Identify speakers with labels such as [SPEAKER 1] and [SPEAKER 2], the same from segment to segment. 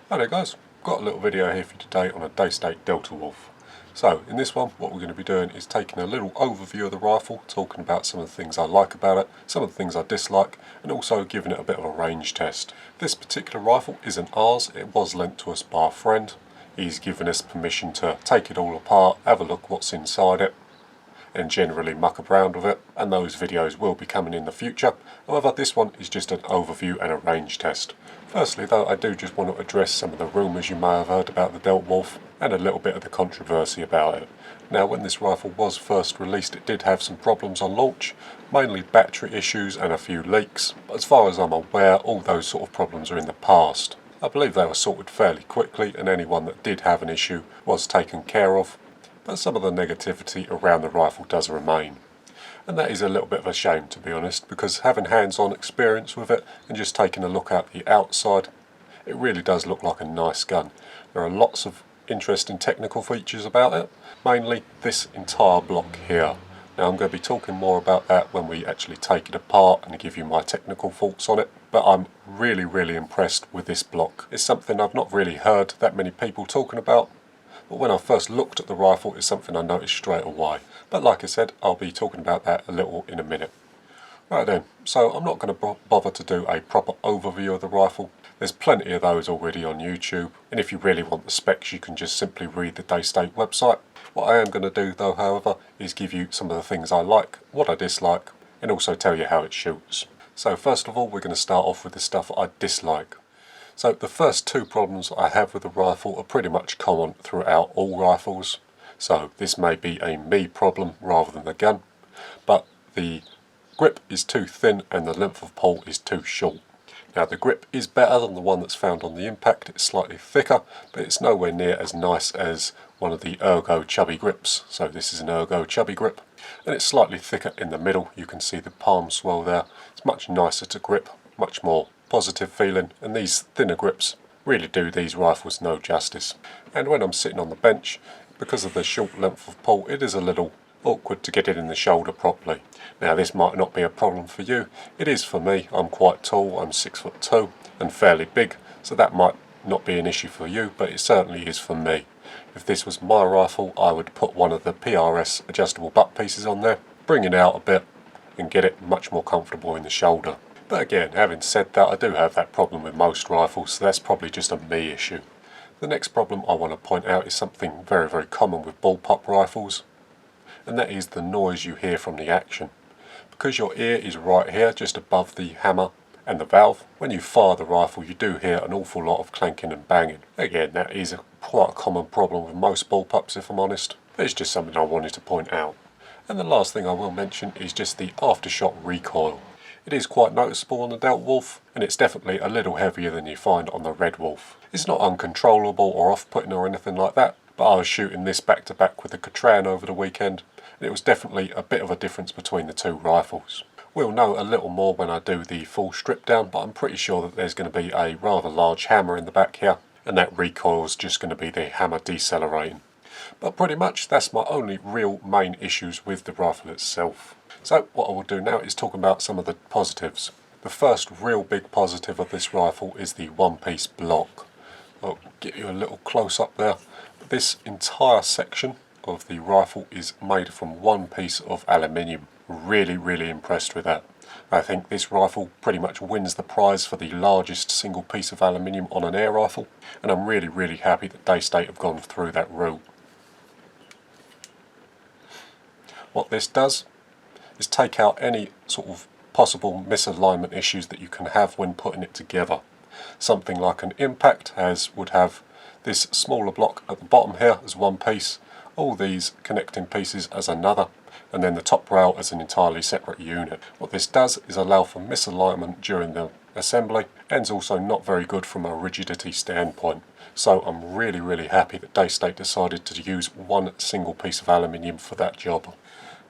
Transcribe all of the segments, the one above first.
[SPEAKER 1] Hi there guys, got a little video here for you today on a Daystate Delta Wolf. So in this one what we're going to be doing is taking a little overview of the rifle, talking about some of the things I like about it, some of the things I dislike, and also giving it a bit of a range test. This particular rifle isn't ours, it was lent to us by a friend. He's given us permission to take it all apart, have a look what's inside it, and generally muck around with it, and those videos will be coming in the future. However, this one is just an overview and a range test. Firstly though, I do just want to address some of the rumours you may have heard about the Delta Wolf and a little bit of the controversy about it. Now, when this rifle was first released, it did have some problems on launch, mainly battery issues and a few leaks, but as far as I'm aware, all those sort of problems are in the past. I believe they were sorted fairly quickly, and anyone that did have an issue was taken care of, but some of the negativity around the rifle does remain. And that is a little bit of a shame, to be honest, because having hands-on experience with it and just taking a look at the outside, it really does look like a nice gun. There are lots of interesting technical features about it, mainly this entire block here. Now I'm going to be talking more about that when we actually take it apart and give you my technical thoughts on it, but I'm really impressed with this block. It's something I've not really heard that many people talking about, but when I first looked at the rifle, it's something I noticed straight away. But like I said, I'll be talking about that a little in a minute. Right then, so I'm not going to bother to do a proper overview of the rifle. There's plenty of those already on YouTube, and if you really want the specs, you can just simply read the Daystate website. What I am going to do though, however, is give you some of the things I like, what I dislike, and also tell you how it shoots. So first of all, we're going to start off with the stuff I dislike. So the first two problems I have with the rifle are pretty much common throughout all rifles. So this may be a me problem rather than the gun, but the grip is too thin and the length of pull is too short. Now the grip is better than the one that's found on the Impact, it's slightly thicker, but it's nowhere near as nice as one of the Ergo chubby grips. So this is an Ergo chubby grip, and it's slightly thicker in the middle. You can see the palm swell there. It's much nicer to grip, much more positive feeling, and these thinner grips really do these rifles no justice. And when I'm sitting on the bench, because of the short length of pull, it is a little awkward to get it in the shoulder properly. Now this might not be a problem for you, it is for me. I'm quite tall, I'm 6'2" and fairly big, so that might not be an issue for you, but it certainly is for me. If this was my rifle, I would put one of the PRS adjustable butt pieces on there, bring it out a bit and get it much more comfortable in the shoulder. But again, having said that, I do have that problem with most rifles, so that's probably just a me issue. The next problem I want to point out is something very common with bullpup rifles, and that is the noise you hear from the action. Because your ear is right here, just above the hammer and the valve, when you fire the rifle you do hear an awful lot of clanking and banging. Again, that is quite a common problem with most bullpups, if I'm honest, but it's just something I wanted to point out. And the last thing I will mention is just the aftershock recoil. It is quite noticeable on the Delta Wolf, and it's definitely a little heavier than you find on the Red Wolf. It's not uncontrollable or off-putting or anything like that, but I was shooting this back to back with the Catran over the weekend, and it was definitely a bit of a difference between the two rifles. We'll know a little more when I do the full strip down, but I'm pretty sure that there's going to be a rather large hammer in the back here, and that recoil is just going to be the hammer decelerating. But pretty much that's my only real main issues with the rifle itself. So what I will do now is talk about some of the positives. The first real big positive of this rifle is the one-piece block. I'll get you a little close up there. This entire section of the rifle is made from one piece of aluminium. Really impressed with that. I think this rifle pretty much wins the prize for the largest single piece of aluminium on an air rifle, and I'm really happy that Daystate have gone through that route. What this does is take out any sort of possible misalignment issues that you can have when putting it together. Something like an Impact would have this smaller block at the bottom here as one piece, all these connecting pieces as another, and then the top rail as an entirely separate unit. What this does is allow for misalignment during the assembly, and is also not very good from a rigidity standpoint. So I'm really happy that Daystate decided to use one single piece of aluminium for that job.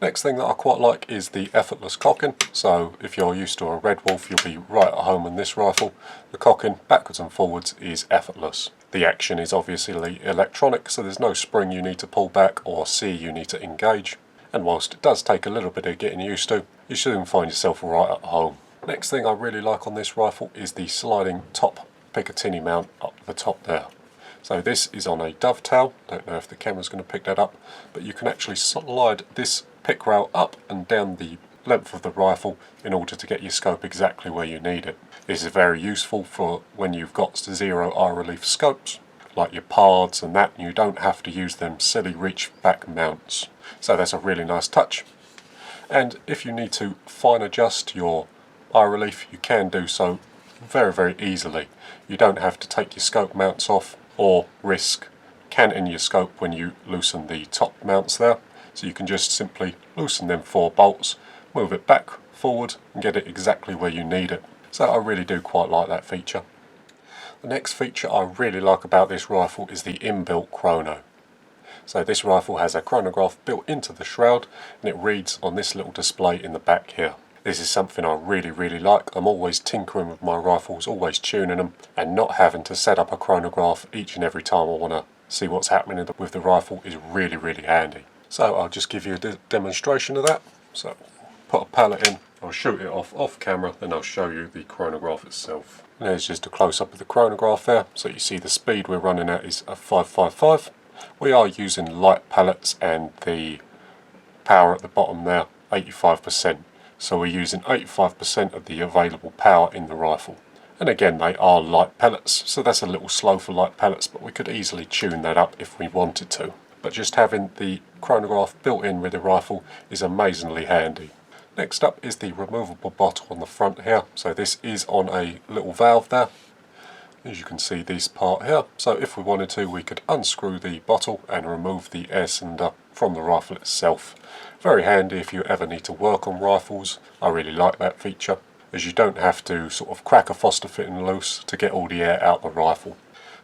[SPEAKER 1] Next thing that I quite like is the effortless cocking. So if you're used to a Red Wolf, you'll be right at home on this rifle. The cocking backwards and forwards is effortless. The action is obviously electronic, so there's no spring you need to pull back or C you need to engage. And whilst it does take a little bit of getting used to, you soon find yourself right at home. Next thing I really like on this rifle is the sliding top Picatinny mount up the top there. So this is on a dovetail. Don't know if the camera's going to pick that up, but you can actually slide this pick rail up and down the length of the rifle in order to get your scope exactly where you need it. This is very useful for when you've got zero eye relief scopes, like your pards and that, and you don't have to use them silly reach back mounts. So that's a really nice touch. And if you need to fine adjust your eye relief, you can do so very, very easily. You don't have to take your scope mounts off or risk canting your scope when you loosen the top mounts there. So you can just simply loosen them 4 bolts, move it back, forward, and get it exactly where you need it. So I really do quite like that feature. The next feature I really like about this rifle is the inbuilt chrono. So this rifle has a chronograph built into the shroud, and it reads on this little display in the back here. This is something I really, really like. I'm always tinkering with my rifles, always tuning them, and not having to set up a chronograph each and every time I want to see what's happening with the rifle is really, really handy. So I'll just give you a demonstration of that. So put a pellet in, I'll shoot it off camera, then I'll show you the chronograph itself. And there's just a close-up of the chronograph there. So you see the speed we're running at is a 555. We are using light pellets, and the power at the bottom there, 85%. So we're using 85% of the available power in the rifle. And again, they are light pellets, so that's a little slow for light pellets, but we could easily tune that up if we wanted to. But just having the chronograph built in with the rifle is amazingly handy. Next up is the removable bottle on the front here. So this is on a little valve there. As you can see, this part here. So if we wanted to, we could unscrew the bottle and remove the air cylinder from the rifle itself. Very handy if you ever need to work on rifles. I really like that feature, as you don't have to sort of crack a Foster fitting loose to get all the air out the rifle.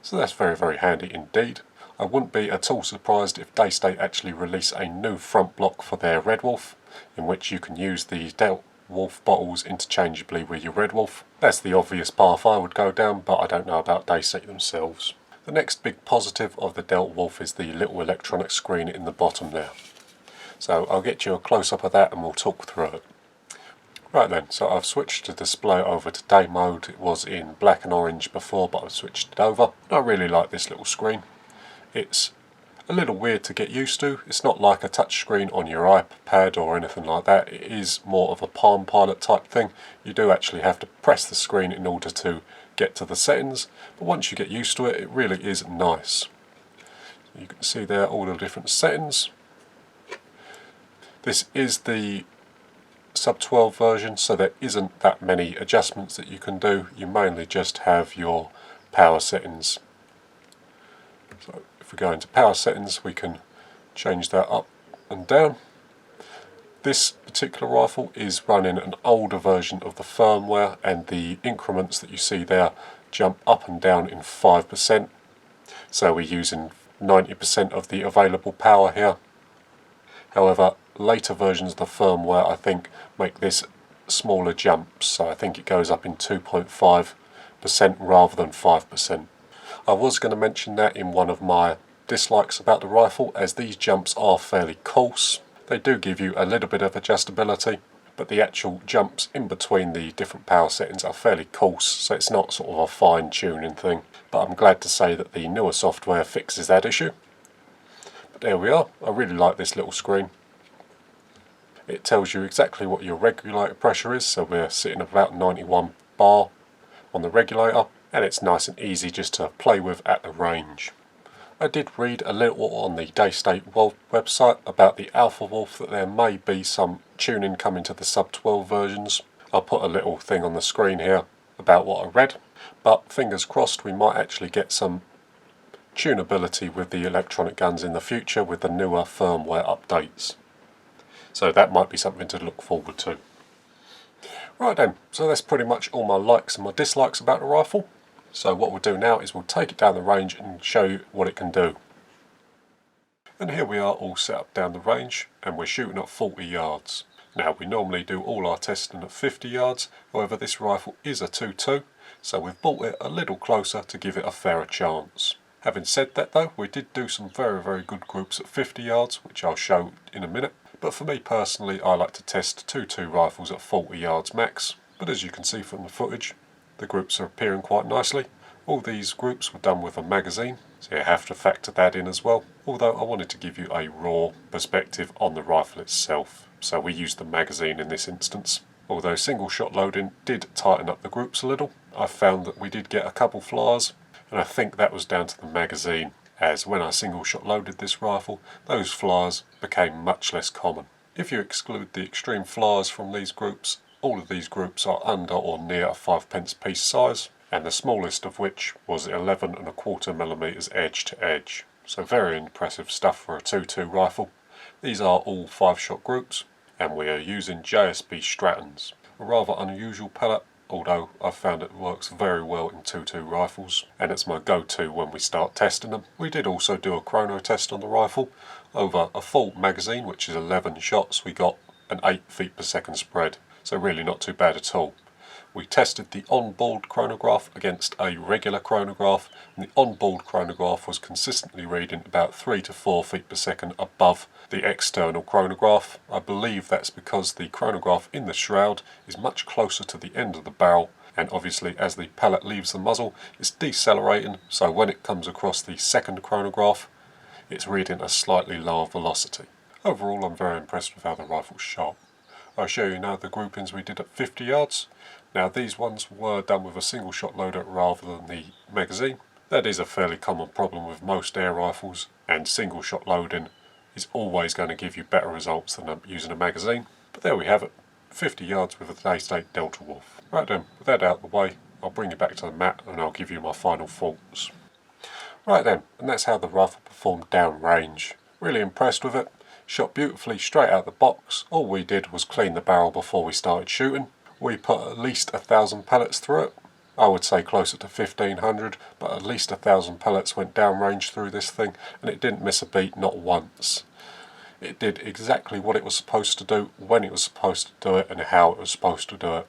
[SPEAKER 1] So that's very, very handy indeed. I wouldn't be at all surprised if Daystate actually release a new front block for their Red Wolf, in which you can use the Delta Wolf bottles interchangeably with your Red Wolf. That's the obvious path I would go down, but I don't know about Daystate themselves. The next big positive of the Delta Wolf is the little electronic screen in the bottom there. So I'll get you a close-up of that and we'll talk through it. Right then, so I've switched the display over to day mode. It was in black and orange before, but I've switched it over. I really like this little screen. It's a little weird to get used to. It's not like a touch screen on your iPad or anything like that. It is more of a Palm Pilot type thing. You do actually have to press the screen in order to get to the settings, but once you get used to it, it really is nice. You can see there all the different settings. This is the sub 12 version, so there isn't that many adjustments that you can do. You mainly just have your power settings. So if we go into power settings, we can change that up and down. This particular rifle is running an older version of the firmware, and the increments that you see there jump up and down in 5%. So we're using 90% of the available power here. However, later versions of the firmware, I think, make this smaller jumps. So I think it goes up in 2.5% rather than 5%. I was going to mention that in one of my dislikes about the rifle, as these jumps are fairly coarse. They do give you a little bit of adjustability, but the actual jumps in between the different power settings are fairly coarse, so it's not sort of a fine tuning thing. But I'm glad to say that the newer software fixes that issue. But there we are. I really like this little screen. It tells you exactly what your regulator pressure is, so we're sitting at about 91 bar on the regulator, and it's nice and easy just to play with at the range. I did read a little on the Daystate website about the Alpha Wolf, that there may be some tuning coming to the sub 12 versions. I'll put a little thing on the screen here about what I read, but fingers crossed we might actually get some tunability with the electronic guns in the future with the newer firmware updates. So that might be something to look forward to. Right then, so that's pretty much all my likes and my dislikes about the rifle. So what we'll do now is we'll take it down the range and show you what it can do. And here we are all set up down the range, and we're shooting at 40 yards. Now we normally do all our testing at 50 yards, however this rifle is a 2.2, so we've brought it a little closer to give it a fairer chance. Having said that though, we did do some very, very good groups at 50 yards, which I'll show in a minute. But for me personally, I like to test 2.2 rifles at 40 yards max. But as you can see from the footage, the groups are appearing quite nicely. All these groups were done with a magazine, so you have to factor that in as well, although I wanted to give you a raw perspective on the rifle itself, so we used the magazine in this instance. Although single shot loading did tighten up the groups a little, I found that we did get a couple flyers, and I think that was down to the magazine, as when I single shot loaded this rifle, those flyers became much less common. If you exclude the extreme flyers from these groups, all of these groups are under or near a 5p piece size, and the smallest of which was 11¼ mm edge to edge. So very impressive stuff for a 2.2 rifle. These are all 5-shot groups, and we are using JSB Strattons. A rather unusual pellet, although I've found it works very well in 2.2 rifles, and it's my go-to when we start testing them. We did also do a chrono test on the rifle. Over a full magazine, which is 11 shots, we got an 8 feet per second spread, so really not too bad at all. We tested the on-board chronograph against a regular chronograph, and the on-board chronograph was consistently reading about 3 to 4 feet per second above the external chronograph. I believe that's because the chronograph in the shroud is much closer to the end of the barrel, and obviously as the pellet leaves the muzzle it's decelerating, so when it comes across the second chronograph it's reading a slightly lower velocity. Overall I'm very impressed with how the rifle's shot. I'll show you now the groupings we did at 50 yards. Now these ones were done with a single shot loader rather than the magazine. That is a fairly common problem with most air rifles, and single shot loading is always going to give you better results than using a magazine. But there we have it, 50 yards with a Daystate Delta Wolf. Right then, with that out of the way, I'll bring you back to the mat and I'll give you my final thoughts. Right then, and that's how the rifle performed downrange. Really impressed with it. Shot beautifully straight out the box. All we did was clean the barrel before we started shooting. We put at least 1,000 pellets through it. I would say closer to 1,500, but at least 1,000 pellets went downrange through this thing, and it didn't miss a beat, not once. It did exactly what it was supposed to do, when it was supposed to do it, and how it was supposed to do it.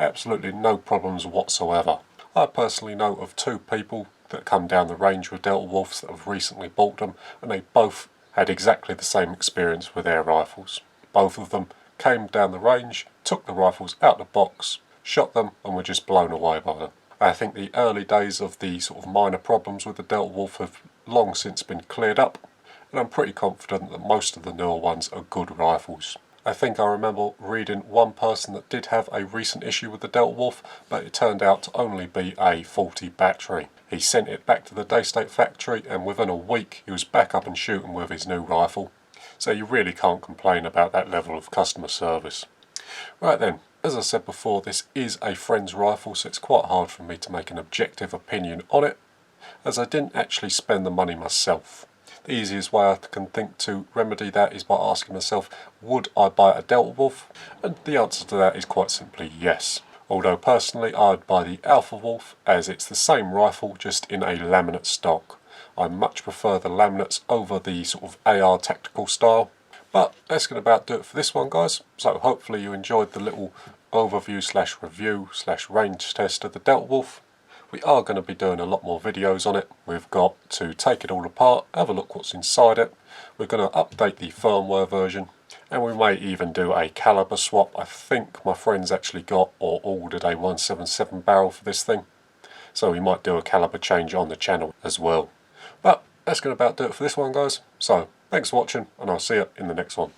[SPEAKER 1] Absolutely no problems whatsoever. I personally know of 2 people that come down the range with Delta Wolves that have recently bought them, and they both had exactly the same experience with air rifles. Both of them came down the range, took the rifles out the box, shot them, and were just blown away by them. I think the early days of the sort of minor problems with the Delta Wolf have long since been cleared up, and I'm pretty confident that most of the newer ones are good rifles. I think I remember reading one person that did have a recent issue with the Delta Wolf, but it turned out to only be a faulty battery. He sent it back to the Daystate factory, and within a week he was back up and shooting with his new rifle. So you really can't complain about that level of customer service. Right then, as I said before, this is a friend's rifle, so it's quite hard for me to make an objective opinion on it, as I didn't actually spend the money myself. The easiest way I can think to remedy that is by asking myself, would I buy a Delta Wolf? And the answer to that is quite simply yes. Although personally I'd buy the Alpha Wolf, as it's the same rifle just in a laminate stock. I much prefer the laminates over the sort of AR tactical style. But that's going to about do it for this one, guys. So hopefully you enjoyed the little overview / review / range test of the Delta Wolf. We are going to be doing a lot more videos on it. We've got to take it all apart, have a look what's inside it. We're going to update the firmware version, and we may even do a caliber swap. I think my friend's actually got or ordered a 177 barrel for this thing, so we might do a caliber change on the channel as well. But that's going to about do it for this one, guys. So thanks for watching, and I'll see you in the next one.